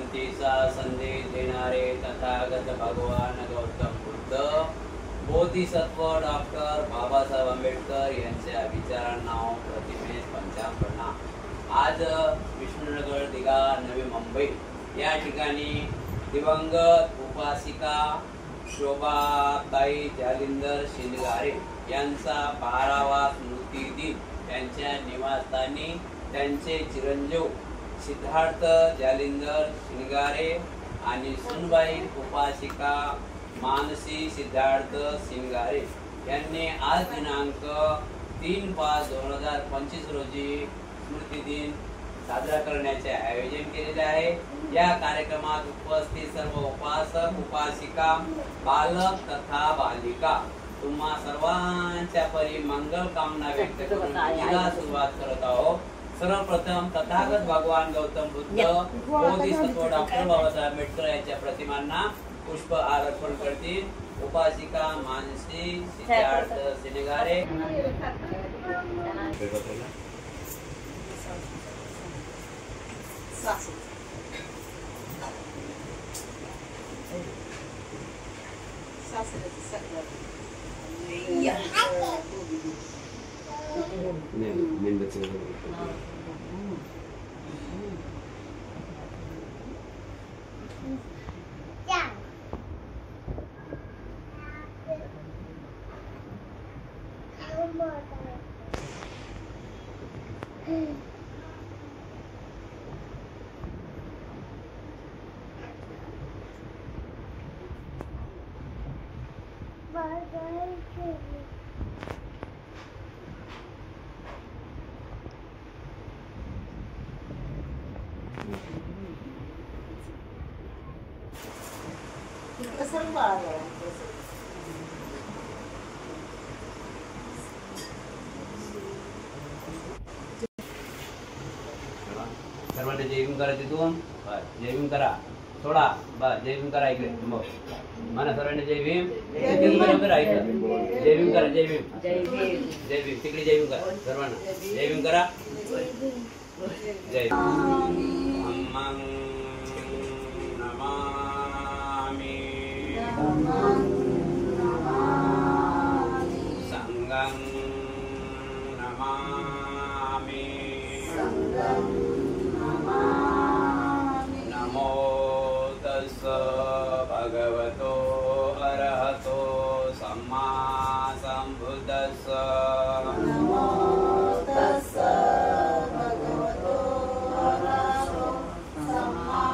शांतीचा संदेश देणारे तथागत भगवान गौतम बुद्ध बोधिसत्व डॉक्टर बाबासाहेब आंबेडकर यांच्या विचारांना प्रतिमेस पंचांग प्रणाम। आज विष्णुनगर दिघा नवी मुंबई या ठिकाणी दिवंगत उपासिका शोभाताई जालिंदर शिंगारे यांचा 12वा स्मृती दिन त्यांच्या निवासस्थानी त्यांचे चिरंजीव सिद्धार्थ जालिंदर शिंगारे आणि सुनबाई उपासिका मानसी सिद्धार्थ शिंगारे यांनी आज दिनांक 3/5/2025 रोजी स्मृती दिन साजरा करण्याचे आयोजन केलेले आहे। या कार्यक्रमात उपस्थित सर्व उपासक उपासिका बालक तथा बालिका तुम्हा सर्वांच्या परी मंगल कामना व्यक्त करून सुरुवात करत आहोत। सर्वप्रथम तथागत भगवान गौतम बुद्ध बोधिसत्व डॉक्टर बाबासाहेब आंबेडकर यांच्या प्रतिमांना पुष्प अर्पण करतील उपासिका मानसी सिद्धार्थ शिंगारे। सर्वांना जय भीम करा तिथून जय भीम करा थोडा बस जय भीम करा इकडे म्हणा सर्वांना जय भीम करा इकडे जय भीम करा जय भीम जय भीम तिकडे जय भीम करा सर्वांना जय भीम करा जय धम्मं नमामि संघं नमामि नमो तस्स भगवतो अरहतो सम्मा संबुद्धस्स नमो तस्स भगवतो अरहतो सम्मा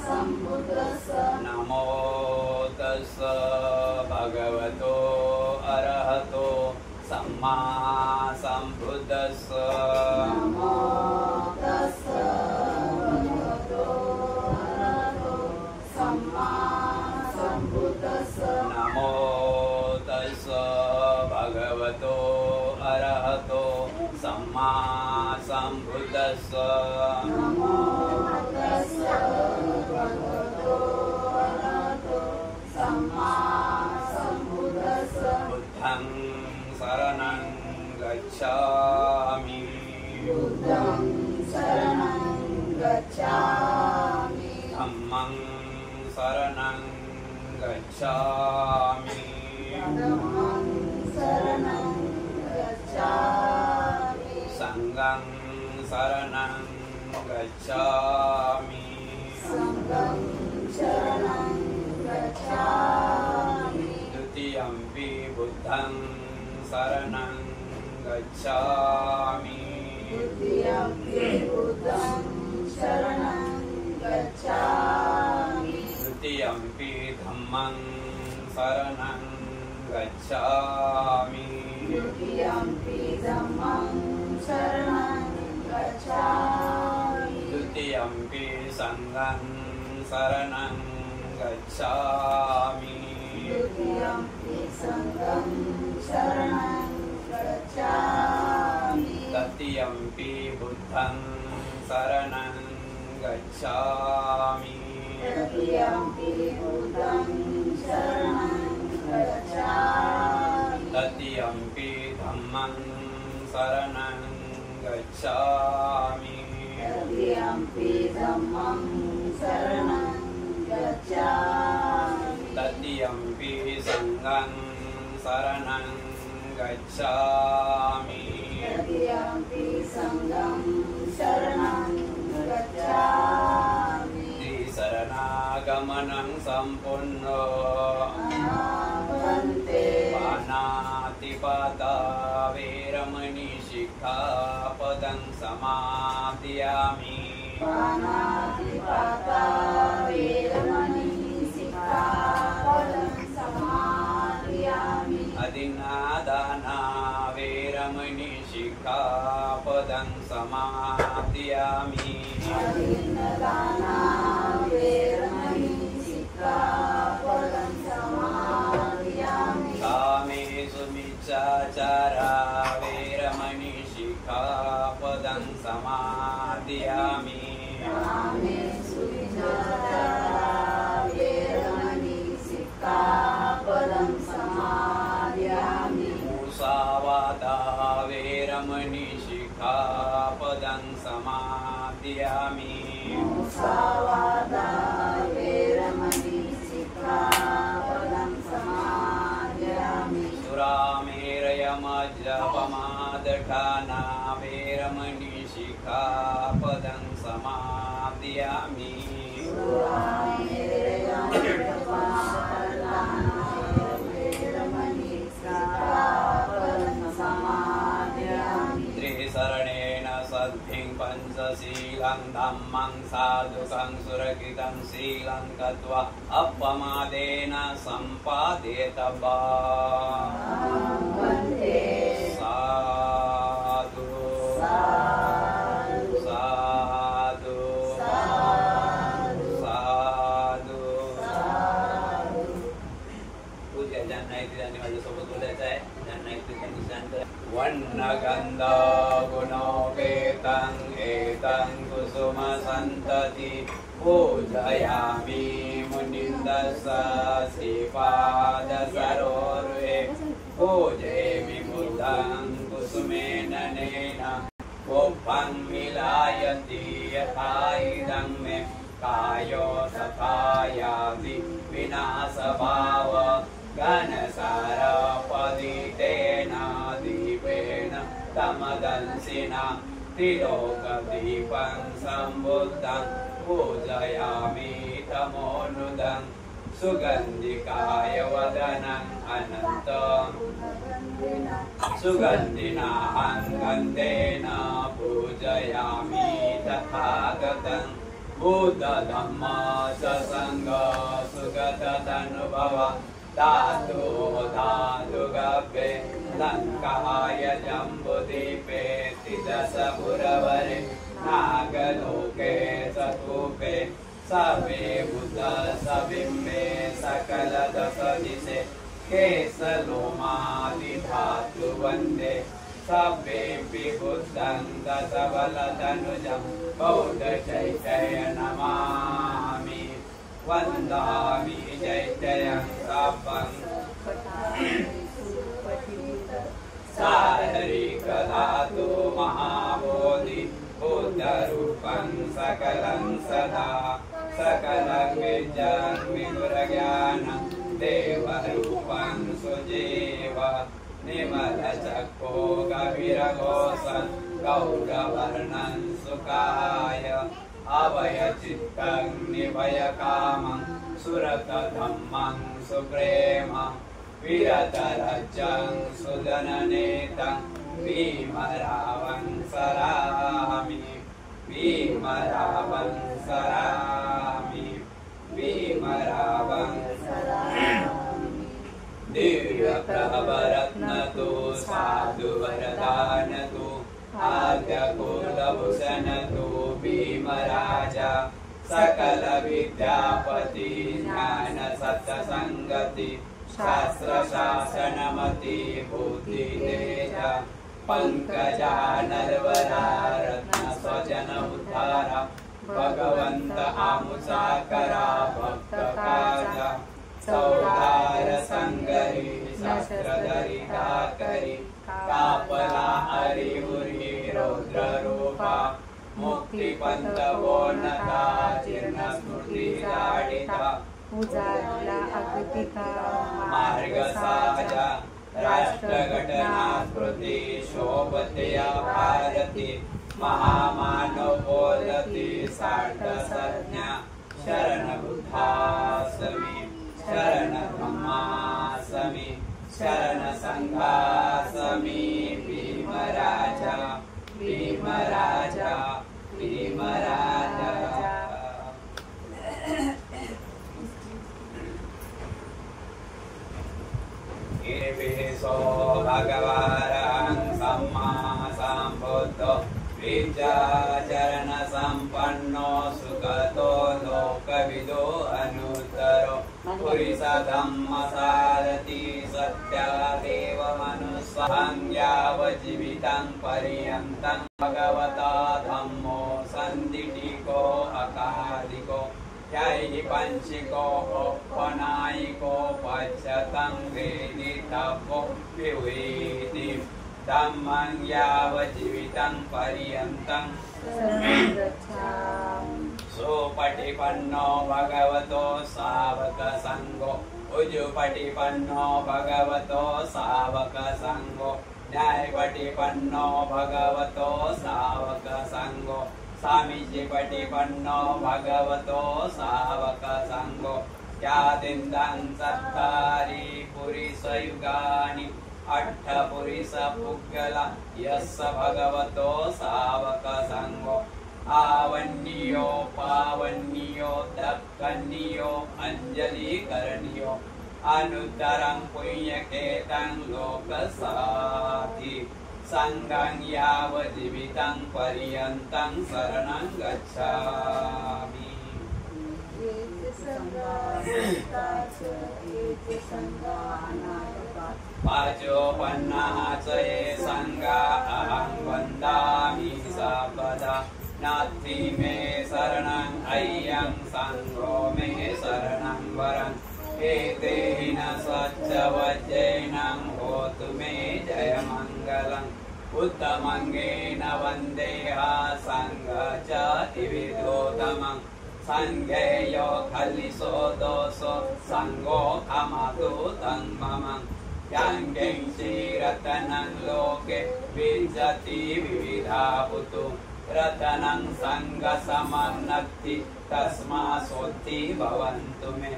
संबुद्धस्स नमो तस्स भगवतो अरहतो सम्मा संबुद्धस्स नमो तस्स नमो तस्स भगवतो अरहतो सम्मा संबुद्धस्स नमो तस्स भगवतो अरहतो सम्मा संबुद्धस्स बुद्धं शरणं गच्छामि बुद्धं शरणं गच्छामि धम्मं शरणं गच्छामि धम्मं शरणं गच्छामि संघं शरणं गच्छामि संघं शरणं गच्छामि द्वितीयंपि बुद्धं शरणं गच्छामि द्वितीयंपि बुद्धं शरणं गच्छामि तृतीयंपि धम्मं शरणं गच्छामि तृतीयंपि धम्मं शरणं गच्छामि तृतीयंपि संघं शरणं गच्छामि तृतीयंपि संघं शरणं गच्छामि तृतीयंपि बुद्धं शरणं गच्छामि तृतीयंपि बुद्धं शरणं गच्छामि तृतीयंपि धम्मं शरणं गच्छामि तृतीयंपि धम्मं शरणं तत्यंपि संघं शरणं गच्छामि त्रिशरणागमनं सम्पूर्ण पानातिपाता वेरमणि शिक्षापदं समादयामि अदिन्नादाना वेरमणि शिक्षापदं समादयामि कामेषु मिच्छाचारा वेरमणि शिक्षापदं समादयामि मुसावादा वेरमणि शिक्षापदं समादयामि सुरामेरयमज्जपमादठाना वेरमणि शिक्षापदं समादयामि त्रिशरणेन सद्भिं पंचशीलं धम्मं साधुकं सुरक्षितं शीलं गत्वा अपमादेन सम्पादेतव्या साधु साधु साधु पूज्य ज्यांना येते त्यांनी माझ्यासोबत बोलायचं आहे, ज्यांना येते त्यांनी शांत वन्नगंध गुणोपेतं एतं कुसुम संतति पूजयामि मुनिन्दस्स श्रीपाद सरोरुहे पूजयामि बुद्धं कुसुमेन नेन पुष्पं मिलायति यथा इदं मे कायो तथा याति विनाशभाव घनसारपदितेन दीपेन तमदंसिना त्रिलोकदीपं सम्बुद्धं पूजयामि तमोनुदं सुगन्धिकाय वदनं अनन्तं सुगन्धिनाहं गन्धेन पूजयामि तथागतं बुद्धधम्म सत्संग सुगततनुभव धातु धातु गभ्ये लङ्काय जम्बुदीपे त्रिदशपुरवरे नागलोके सतूपे सर्वे बुद्ध सबिम्बे सकल दश दिशे केशलोमादिधातु वन्दे सर्वेऽपि बुद्धं दशबलधनुजं बौद्धचैतन्य नमामि वन्दामि चैतन्यं सपं सादरीकधातु महाबोधि बुद्धरूपं सकलं सदा सकलं विद्यं विदुरज्ञानं देवरूपं सुजीव निमलचक्षो गभीरघोषं गौरवर्णं सुखाय अभयचित्तं निभयकामं सुरतधम्मं सुप्रेम विरतरजं सुदननेतं भीमरावं सरामि भीमरावं सरामि भीमरावं दिव्यप्रभरत्नतो साधुवरदानतो आद्यकुलभूषणतो भीमराजा सकल विद्यापति ज्ञान सत्संगति शास्त्र शासनमति बुद्धि तेज पंकजा नरवरा रत्न स्वजन उद्धारा भगवंत आमुसाकरा भक्त काजा सौदार संगरी शस्त्रधरी धाकरी कापला हरिहुरी रौद्र रूपा मुक्ति पंथ वोनता जीर्ण स्मृति जाडिता उजाडला अगतिका मार्ग साजा राष्ट्रघटना स्मृती शोभतया भारती महामानव बोलती साठ संज्ञा शरण बुद्धासमी शरण धम्मासमी शरण संघासमी भीमराजा भीमराजा भीमराजा एभिसो भगवान् सम्मा सम्बुद्धो विद्याचरण संपन्नो सुखतो लोकविदो अनुत्तरो पुरिसा धम्म सारथि सत्यादेव मनुष्यं यावज्जीवितं पर्यन्तं भगवता धम्मो सन्दिटिको अकालिको ह्यैहि पंचिको उपनायिको पच्यतं वेदितव्यो विवेदि धम्मं यावज्जीवितं पर्यन्तं सुपटिपन्नो भगवतो सावक संगो उजुपटिपन्नो भगवतो सावक संगो न्यायपटिपन्नो भगवतो सावक संगो सामीजीपटिपन्नो भगवतो सावक संगो यादिन्दं सत्तारि पुरिसयुगानि अट्ठपुरिस पुग्गल यस्स भगवतो सावक संगो आवन्नियो पावन्नियो दक्कन्नियो अंजलि करणियो अनुत्तरं पुण्यकेतं लोकसाति संगं यावज्जीवितं पर्यन्तं शरणं गच्छामि पाचोपन्नाः च ये संगा अहं वन्दामि सर्वदा नास्ति मे शरणं अय्यं संगो मे शरणं वरं एते न स्वच्छवज्जैनं होतु मे जयमङ्गलम् उत्तमङ्गेन वन्देह संग च त्रिविधोत्तमम् संज्ञेयो खलिसो दोषो संगो खमतु तं मम यांगें श्रीरतनं लोके विजति विविधा पुतु रतनं संगसमन्नति तस्मासोत्ति भवन्तु मे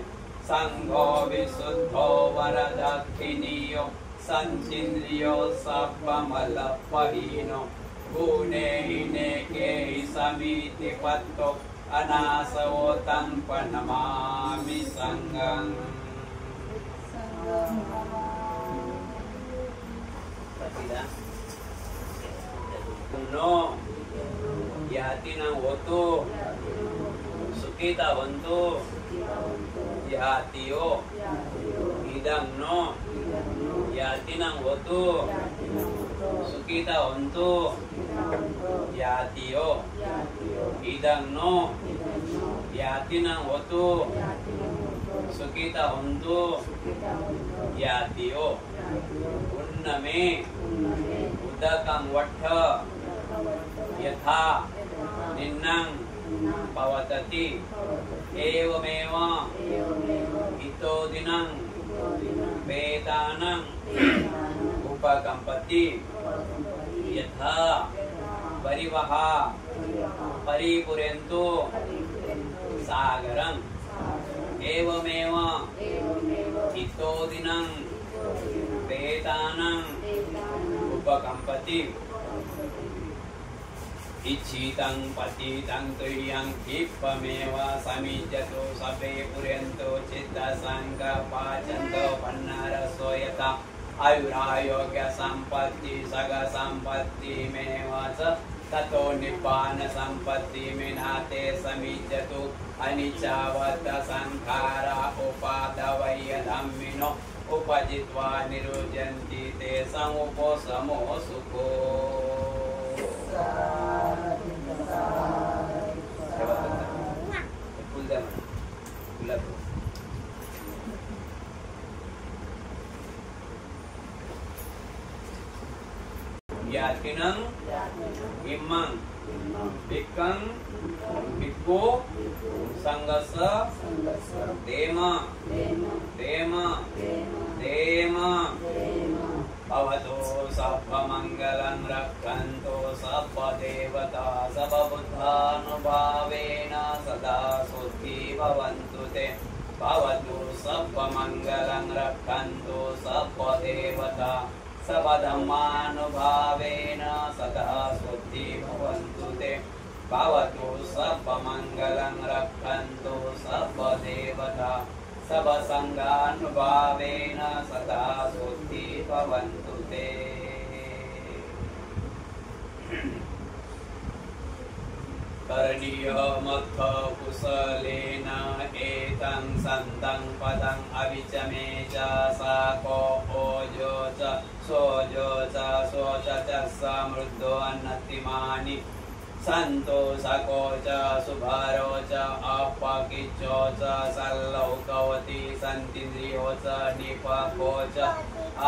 संघो विशुद्धो वरदक्षिणीयो संचिन्द्रियो सर्वमलपहीनो गुणे हिनेके समीति पत्तो अनासवोतं प्रणमामि संगं नो यातिना होतो सुखिता वंतो यातियो इदं नो यातिना होतो सुखिता वंतो यातियो इदं नो यातिना होतो सुखिता वंतो यातियो उन्नमे उदकं वट्ठ यथा निन्नं पवतति एवमेव इतो दिनं वेदानं उपकम्पति यथा परिवः परिपूरयन्तो सागरं एवमेव इतो दिनं वेदानं उपकम्पति इच्छितं पतितं तुह्यं क्षिप्तमेव समिज्यतो सभे पुर्यन्तो चित्तसङ्कपाचन्तो पन्नरसो यथा आयुरायोग्य सम्पत्ति सग सम्पत्तिमेव च ततो निब्बान सम्पत्तिमिनाते समिज्यतो अनिचावत संखारा उपादवय धम्मिनो उपजित्वा निरुजन्ति ते समुपशमो सुखो यातिनं इमं भिक्खं भिक्खु संगस देम देम देम भवतो सर्वमङ्गलं रक्षन्तु सर्वदेवता सर्वबुद्धानुभावेन सदा सुखी भवन्तु ते भवतु सर्वमङ्गलं रक्षन्तु सर्वदेवता सर्वधर्मानुभावेन सदा सुखी भवन्तु ते भवतु सर्वमङ्गलं रक्षन्तु सर्वदेवता सर्वसङ्गानुभावेन सदा सुखी भवन्तु ते। करणीयमथ कुशलेन एतं सन्तं पदं अविचमे च साको ओजो च सोजो च सोच च समृद्धो अन्नतिमानि संतोषको च सुभरो च अपकिचो च सल्लौकवती सन्तिन्द्रियो च निपको च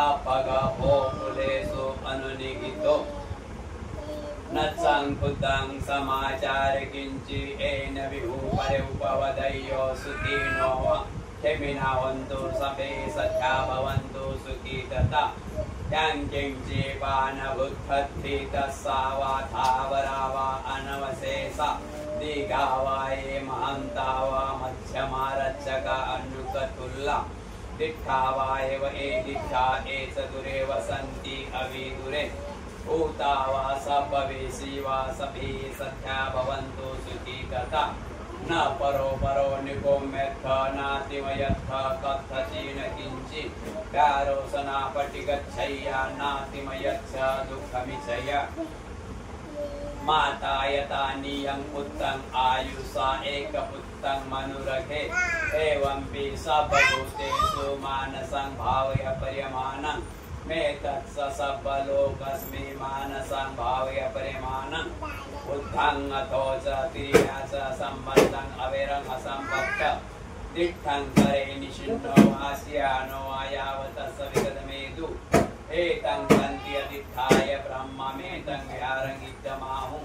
अपगहो कुलेषु अनुनिगितो न संकुतं समाचार किंचि एन विभूपरे उपवदयो सुखिनो खेमिनावन्तु सबे सत्या भवन्तु सुखी तथा yang kiंचि पानभुत्थि तस्सावा थावरावा अनवशेषा दिगावाये महान्तावा मध्यमारच्छका अनुकतुल्ला दिक्खावायव ए दिक्खा ए चतुरे वसन्ति अविदुरे भूतावा सबवेशी वा सभी सत्या भवन्तु सुखी तथा न परो परो निगोम्यथ नातिमयथ कथचीन किंचि प्यारो सनापटिगच्छय्या नातिमयच्छ दुःखमिच्छय माता यता नियं पुत्रं आयुषा एकपुत्रं मनुरखे एवं पि सर्वभूतेषु मानसं भावय पर्यमानं मे तत्स सर्वलोकस्मि मानसं भावय पर्यमानं बुद्धं अथो च तिर्या च सम्बद्धं अवेरं असम्पत्त दिक्खं करे निशिन्नो आस्यानो आयावतस्य विगतमेदु एतं सन्ति अतित्थाय ब्रह्ममेतं विहारं इत्यमाहु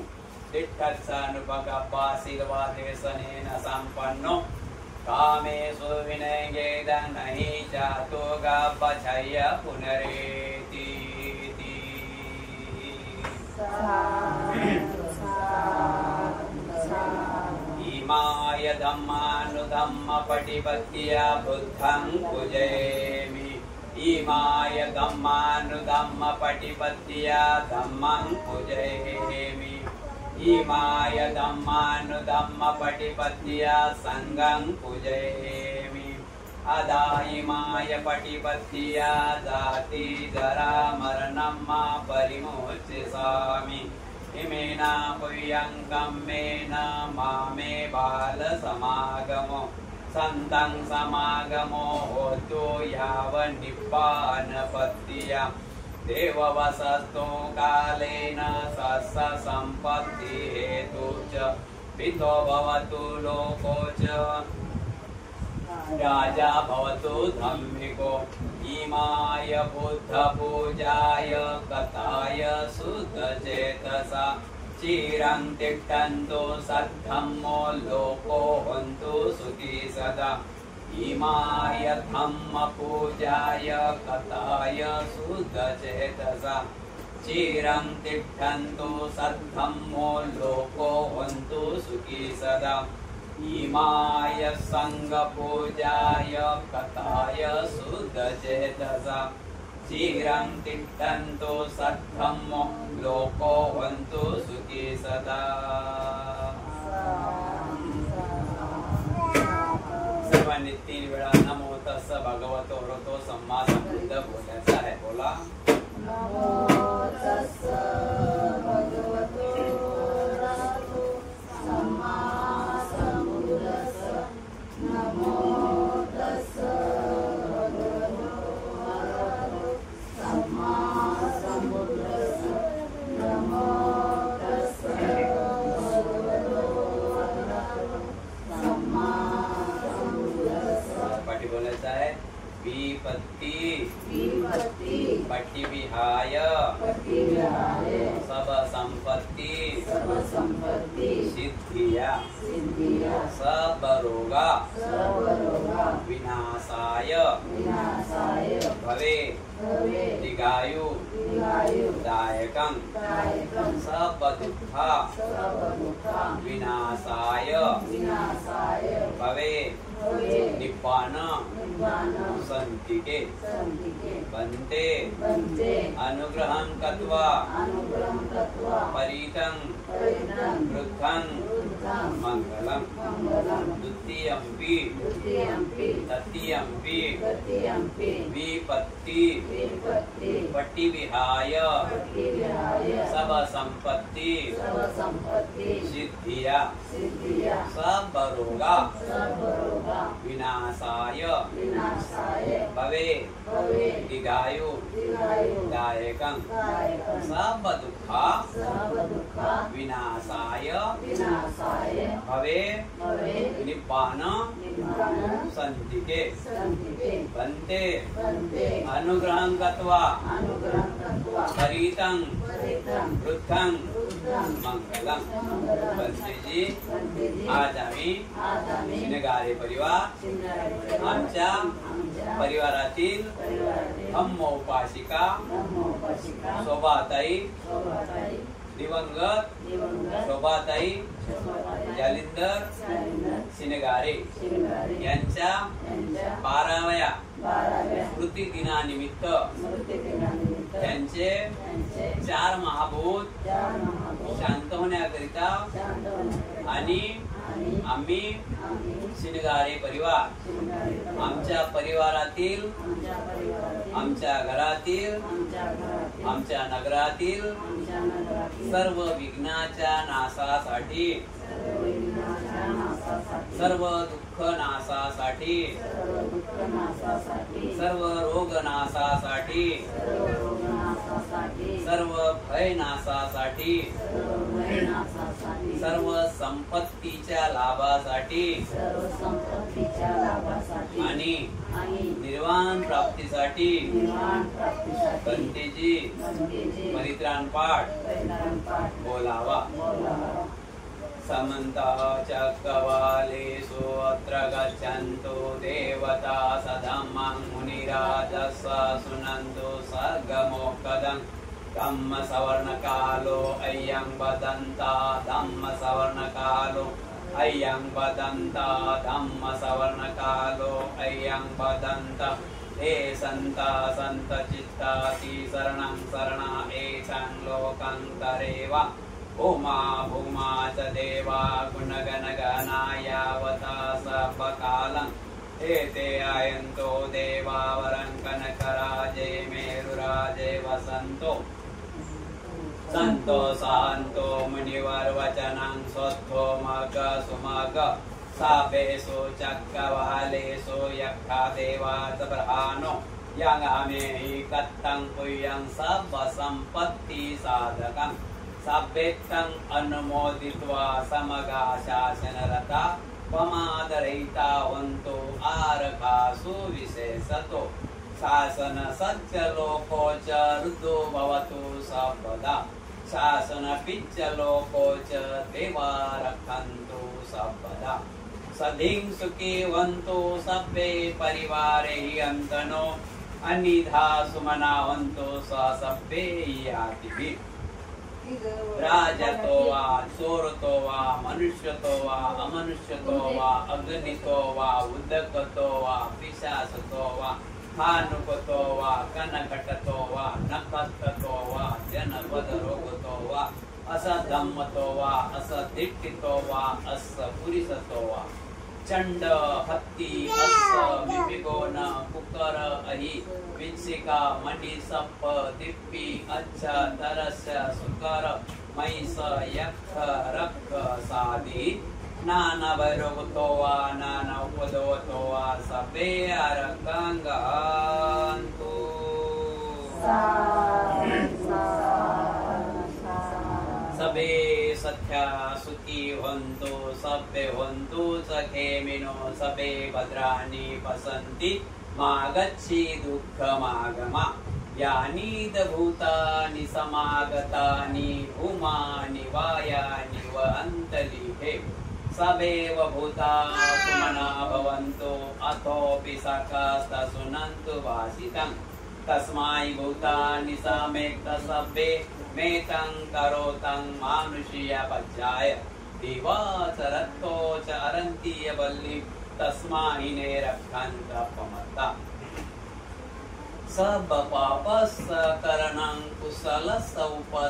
दिक्खत्सानुपगब्बासिर्वादेशनेन सम्पन्नो कामेषु विनयेदं नहि जातो गब्बच्छय पुनरेति इमाय धम्मानुधम्मपटिपत्या बुद्धं पूजयामि इमाय धम्मानुधम्मपटिपत्या धम्मं पूजयामि इमाय धम्मानुधम्मपटिपत्या संघं पूजयामि अदा इमाय पटिपत्या जाति जरा मरणं मा परिमोचयामि इमेना पुयंकं मेन मामे बाल समागमो संतं समागमो होतो यावन् निप्पानपत्तिया देववसस्तो कालेन सस्स सम्पत्ति हेतु च पितो भवतु लोको च राजा भवतु धम्मिको इमाय बुद्ध पूजाय कथाय शुद्धचेतसा चिरं तिष्ठन्तु सद्धम्मो लोको हन्तु सुखी सदा इमाय धम्म पूजाय कथाय शुद्धचेतसा चिरं तिष्ठन्तु सद्धम्मो लोको हन्तु सुखी सदा इमाय संघ पूजाय कथाय शुद्धचेतसा चिरं तिष्ठन्तु सद्धम्मो लोको हन्तु सुखी सदा। सर्वांनी 3 वेळा नमो तस्स भगवतो रतो सम्मा संबुद्ध बोलायचा आहे. बोला नमो तस्स भगवतो रतो सम्मा संबुद्धस्स नमो तस्स भगवतो रतो सम्मा संबुद्धस्स नमो तस्स भगवतो रतो सम्मा संबुद्धस्स सिद्धिया सब रोगा सर्वरोगा विनाशाय विनाशाय भवे भवे दीर्घायु दायकं दायकं सब दुःखा सर्वदुःखा विनाशाय विनाशाय भवे भवे निप्पान निब्बान संतिके संतिके बन्ते बन्ते अनुग्रहं कृत्वा अनुग्रहं कृत्वा परितं परितं वृद्धं वृद्धं मङ्गलं मङ्गलं द्वितीयंपि द्वितीयंपि तृतीयंपि तृतीयंपि विपत्ति विपत्ति पट्टिविहाय पट्टिविहाय सब संपत्ति सर्वसम्पत्ति सिद्धिया सिद्धिया सब रोगा सर्वरोगा विनाशाय विनाशाय भवे भवे दीर्घायु दीर्घायु दायकं दायकं सब दुःखा सर्वदुःखा विनाशाय विनाशाय भवे भवे निप्पान निब्बान संतिके संतिके बन्ते बन्ते अनुग्रहं कृत्वा अनुग्रहं कृत्वा परितं परितं वृद्धं वृद्धं मंगलम मङ्गलं बंते जी बन्तेजी आज आम्ही आज आम्ही शिनगारे परिवार शिंगारे आमच्या आमच्या परिवारातील परिवारातील धम्मोपासिका धम्मोपासिका शोभाताई शोभाताई दिवंगत दिवंगत शोभाताई शोभाताई जालिंदर जालिंदर शिनगारे शिंगारे यांच्या यांच्या 12व्या 12व्या स्मृती दिनानिमित्त स्मृतिदिनानिमित्त त्यांचे त्यांचे 4 महाभूत 4 महाभूत शांत होण्याकरिता शांत होण्याकरिता आणि आणि आम्ही आम्ही शिनगारे परिवार शिंगारे आमच्या परिवारातील आमच्या परिवारातील आमच्या घरातील आमच्या घरातील आमच्या नगरातील आमच्या नगरातील सर्व विघ्नाच्या नाशासाठी सर्व विघ्नाच्या नाशासाठी सर्व दुःख नाशासाठी सर्व दुःख नाशासाठी सर्व रोग नाशासाठी सर्व रोग नाशासाठी सर्व भय नाशासाठी सर्व भय नाशासाठी सर्व संपत्तीच्या लाभासाठी सर्व संपत्तीच्या लाभासाठी आणि आणि निर्वाण प्राप्तीसाठी निर्वाण प्राप्तीसाठी बंतेजी बंतेजी परित्राण पाठ परिणाम पाठ बोलावा बोलावा समन्तः चक्रवालेषु अत्र गच्छन्तु देवता सधम्मं मुनिराजस्व शृण्वन्तु सर्गमोक्तदं धम्मसवर्णकालो अय्यं वदन्ता धम्मसवर्णकालो अय्यं वदन्ता धम्मसवर्णकालो अय्यं वदन्त हे सन्ता सन्तचित्ताति शरणं शरणा एषं लोकं तरेव भूमा भूमा च देवा गुणगणगणायावता सबकालं एते आयन्तो देवा वरं कनकराजे मेरुराजे वसन्तो संतो शान्तो मुनिवर्वचनं स्वत्थो मग सुमग सापेषु चक्रवालेषु यक्षा देवाच ब्रहानो यङ्गामेहि कत्तं पुयं सर्वसम्पत्ति साधकं सभ्येत्तं अनुमोदित्वा समगा शासनरता पमादरहिता वन्तो आरकासु विशेषतो शासन सत्य लोको च रुद्धो भवतु सर्वदा शासन पिच्च लोको च देवा रक्षन्तु सर्वदा सधिं सुखी वन्तु सभ्ये परिवारे अन्तनो अनिधा सुमना वन्तु सभ्ये यातिभिः राजतो वा चोरतो वा मनुष्यतो वा अमनुष्यतो वा अग्नितो वा उदकतो वा पिशाचतो वा हानुकतो वा कनकटतो वा नखततो वा जनवदरोगतो वा असधम्मतो वा असदिट्टितो वा असपुरिसतो वा चंड हत्ती अस विपिगोन कुकर अहि विंसिका मणि सप दिप्पी अच्छ तरस्य सुकर मैस यक्ष रक्त सादी नाना भैरवतो वा नाना उपदवतो वा सबे अरकांगांतु सबे सत्या सुखी हन्तु सभ्ये हन्तु सखेमिनो सबे भद्राणि पसन्ति मा गच्छि दुःखमागमा यानि भूतानि समागतानि भूमानि वायानि व अन्तलिहे सवेव भूता सुमना भवन्तु अथोऽपि सकस्ता सुनन्तु भासितं तस्मै भूतानि समेक्तसव्ये मेतं करोतं मानुषीयपज्जाय दिवाचरत्तो च अरन्तीयवल्ली तस्मै नेरक्षन्तपमत्ता सबपापस्करणं कुशलसौपसम्पदा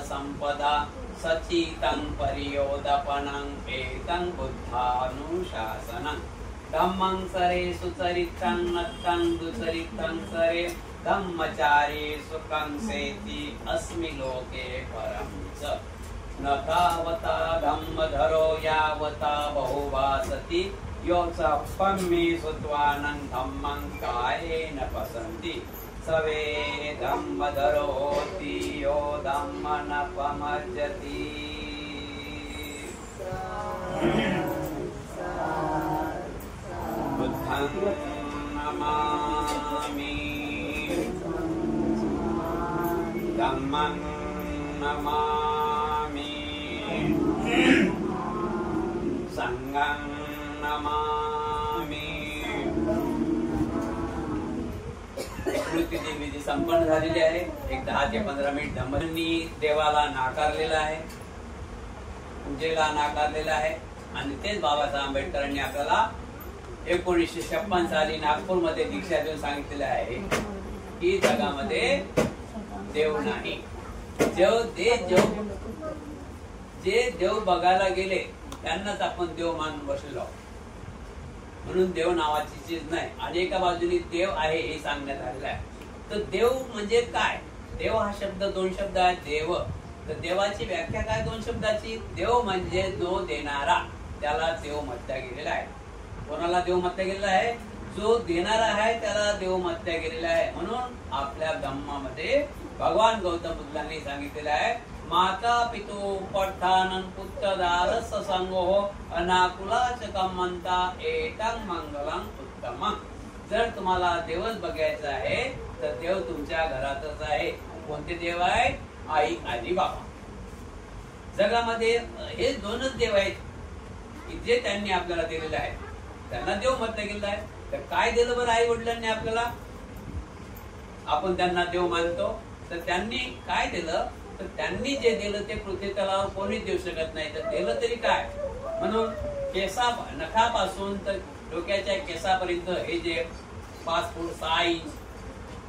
सचितं परियोदपनं एतं बुद्धानुशासनं धम्मं सरे सुचरितं नत्तं दुचरितं सरे धम्मचारे सुखं सेति अस्मि लोके परं च न तावता धम्मधरो यावता बहुवासति यो च पम्मी सुत्वानं धम्मं कायेन पसन्ति सवे धम्मधरो होति यो धम्म न पमज्जति बुद्धं नमामि धम्मं नमामि संघं नमामि स्मृती विधी संपन्न झालेली आहे. एक 10 ते 15 मिनिट धम्मनी देवाला नाकारलेला आहे, पूजेला नाकारलेला आहे. आणि तेच बाबासाहेब आंबेडकरांनी आपल्याला 1956 साली नागपूरमध्ये दीक्षा देऊन सांगितलेलं आहे की जगामध्ये देव नाही. जे देव बघायला गेले त्यांनाच आपण देव मानून बसलेलो आहोत. म्हणून देव नावाची चीज नाही. आणि एका बाजूने देव आहे हे सांगण्यात आलेलं आहे. तर देव म्हणजे काय? देव हा शब्द 2 शब्द आहेत. देव, तर देवाची व्याख्या काय 2 शब्दाची? देव म्हणजे जो देणारा, त्याला देव म्हटल्या गेलेला आहे. कोणाला देव म्हटल्या गेलेला आहे? जो देणारा आहे त्याला देव म्हटल्या गेलेला आहे. म्हणून आपल्या धम्मामध्ये भगवान गौतम बुद्धांनी सांगितलेलं आहे, माता पितु पठानन पुत्रदार ससंगो अनाकुलाच कमंता एतं मंगलम उत्तमं. जर तुम्हाला देवच बघायचा आहे तर देव तुमच्या घरातच आहे. कोणते देव आहे? आई आणि बाबा. जगामध्ये हे 2च देव आहेत की जे त्यांनी आपल्याला दिलेले आहे. त्यांना देव म्हटलं गेलेलं आहे. तर काय दिलं बरं आई वडिलांनी आपल्याला? आपण त्यांना देव मानतो. तर त्यांनी काय दिलं? तर त्यांनी जे दिलं ते पृथ्वी तलावर कोणीच देऊ शकत नाही. तर दिलं तरी काय? म्हणून नखापासून तर डोक्याच्या केसापर्यंत हे जे 5 फूट 6 इंच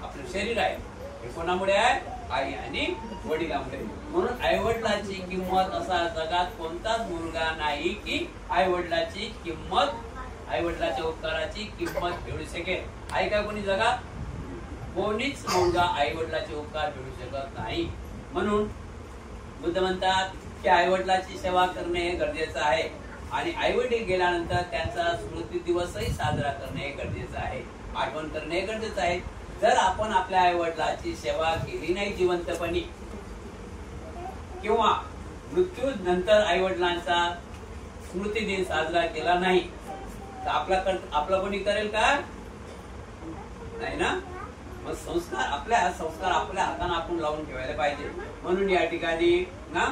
आपलं शरीर आहे हे कोणामुळे आहे? आई आणि वडिलांमुळे. म्हणून आई वडिलांची किंमत असा जगात कोणताच मुलगा नाही की आई वडिलाची किंमत, आई वडिलाच्या उपकाराची किंमत फेडू शकेल. आई का कोणी जगात? कोणीच मुलगा आई वडिलाचे उपकार फेडू शकत नाही. म्हणून बुद्ध म्हणतात की आई वडिलाची सेवा करणे हे गरजेचं आहे. आणि आई वडील गेल्यानंतर त्यांचा स्मृती दिवसही साजरा करणे हे गरजेचं आहे. आठवण करणे हे गरजेचं आहे. जर आपण आपल्या आई वडिलाची सेवा केली नाही जिवंतपणी किंवा मृत्यू नंतर आई वडिलांचा स्मृती दिन साजरा केला नाही तर आपला कोणी करेल का? नाही ना. मग संस्कार आपल्या हाताने आपण लावून ठेवायला पाहिजे. म्हणून या ठिकाणी ना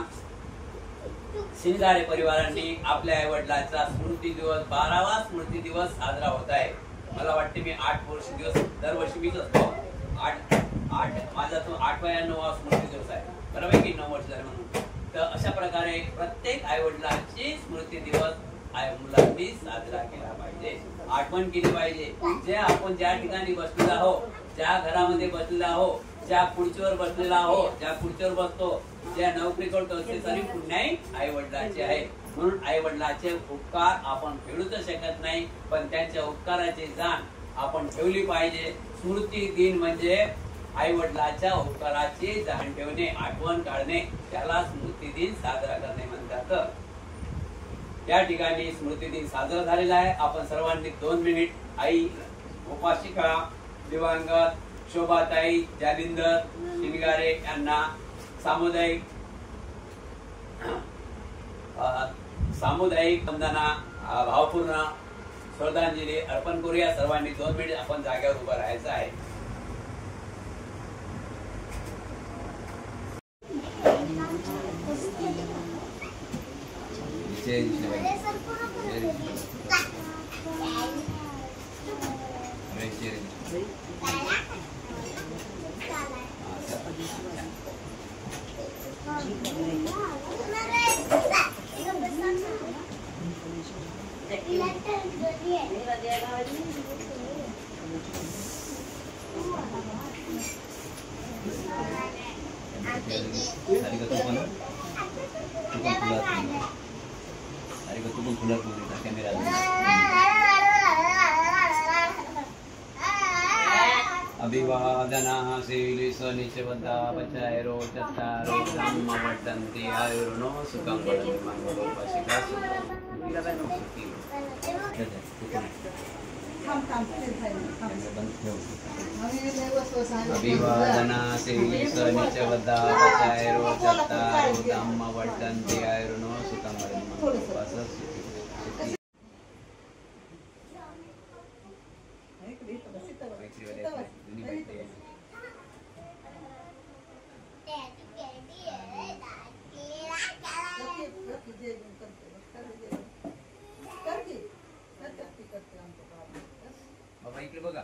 शिंगारे परिवारांनी आपल्या आई वडिलांचा स्मृती दिवस 12वा स्मृती दिवस साजरा होत आहे. मला वाटते मी 8 वर्ष दिवस दरवर्षी मीच असतो. 8 माझा तो 8वा या 9वा स्मृती दिवस आहे. बरोबर की 9 वर्ष झाले म्हणून. तर अशा प्रकारे प्रत्येक आई वडिलांची स्मृती दिवस मुलांनी साजरा केला पाहिजे. आठवण केली पाहिजे. जे आपण ज्या ठिकाणी बसलेला आहोत, ज्या घरामध्ये बसलेला आहोत, ज्या खुर्चीवर बसलेला आहोत, ज्या खुर्चीवर बसतो, ज्या नोकरी करतो ते तरी पुण्याही आई वडिलांचे आहे. म्हणून आई वडिलांचे उपकार आपण फेडूच शकत नाही, पण त्यांच्या उपकाराची जाण आपण ठेवली पाहिजे. स्मृती दिन म्हणजे आई वडिलांच्या उपकाराची जाण ठेवणे, आठवण काढणे, त्याला स्मृती दिन साजरा करणे म्हणतात. या ठिकाणी स्मृती दिन साजरा झालेला आहे. आपण सर्वांनी 2 मिनिट आई उपासिका दिवंगत शोभाताई जालिंदर शिंगारे यांना सामुदायिक वंदना भावपूर्ण श्रद्धांजली अर्पण करूया. सर्वांनी 2 मिनिट आपण जागेवर उभं राहायचं आहे. दिसले पाहिजे. चेहरे दिसले. हा, चला. सारिका तू पण फुलात बोलता कॅमेरा. अभिवादना शीलिस निचवदा पचायरो चत्तारो धम्म वर्धन्ति आयुर्नो सुखं वदन्ति मंगलोपसिता सुखी. अभिवादना शीलिस निचवदा पचायरो चत्तारो धम्म वर्धन्ति आयुर्नो सुखं वदन्ति मंगलोपसिता सुखी. बाबा इकडे बघा.